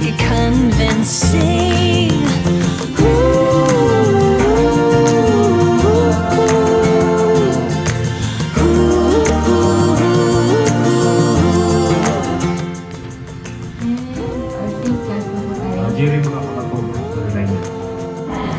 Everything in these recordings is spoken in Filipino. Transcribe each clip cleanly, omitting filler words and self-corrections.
make it convincing.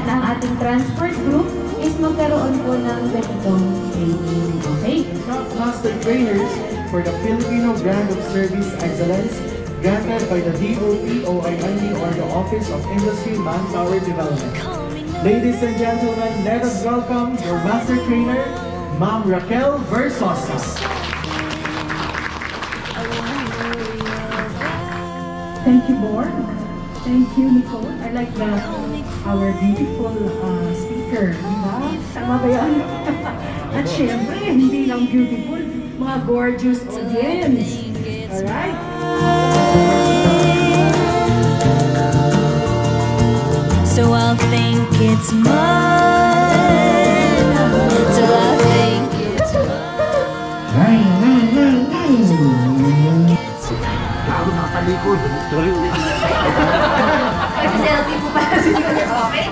Ang ating transport group is magkaroon po ng ganitong training. Okay? Top Master Trainers for the Filipino Brand of Service Excellence granted by the DOTOINE or the Office of Industry Manpower Development. Ladies and gentlemen, let us welcome your Master Trainer, Ma'am Raquel Versosa. Thank you, Born. Thank you, Nicole. I like our beautiful speaker. Diba? Tama ba yan? At syempre, hindi lang beautiful, mga gorgeous audience. Alright? So I'll think it's mine till I think it's Selfie po pala si okay?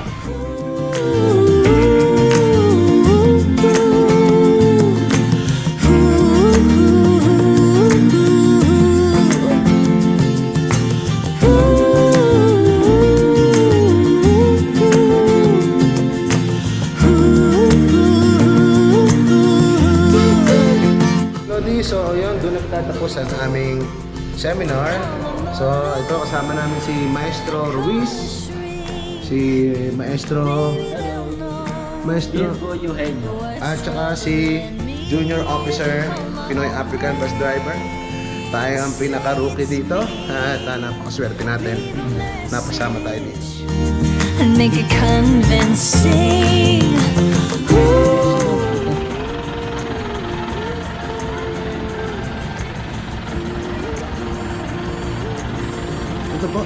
So yun, doon nagtatapos ang aming seminar. So ito kasama namin si Maestro Ruiz, si Maestro at saka si Junior Officer Pinoy African Bus Driver. Tayo ang pinaka-rookie dito at napakaswerte natin. Napasama tayo dito. and make it convincing. Ito po.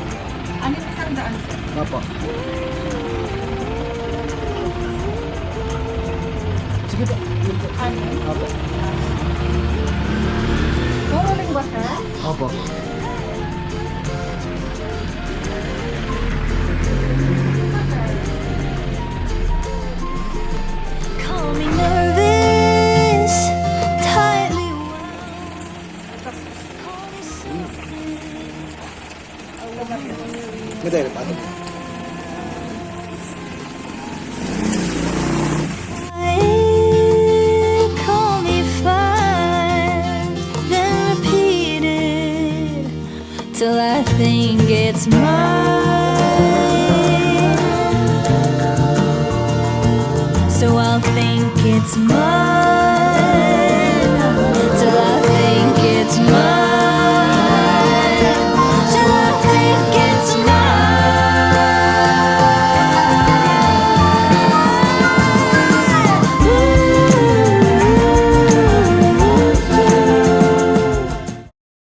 Ano yung isang daan, sir? Opo. Sige po. Ano? Opo. Rolling ba, sir? Opo. Call me nervous, tightly Madali pa ito.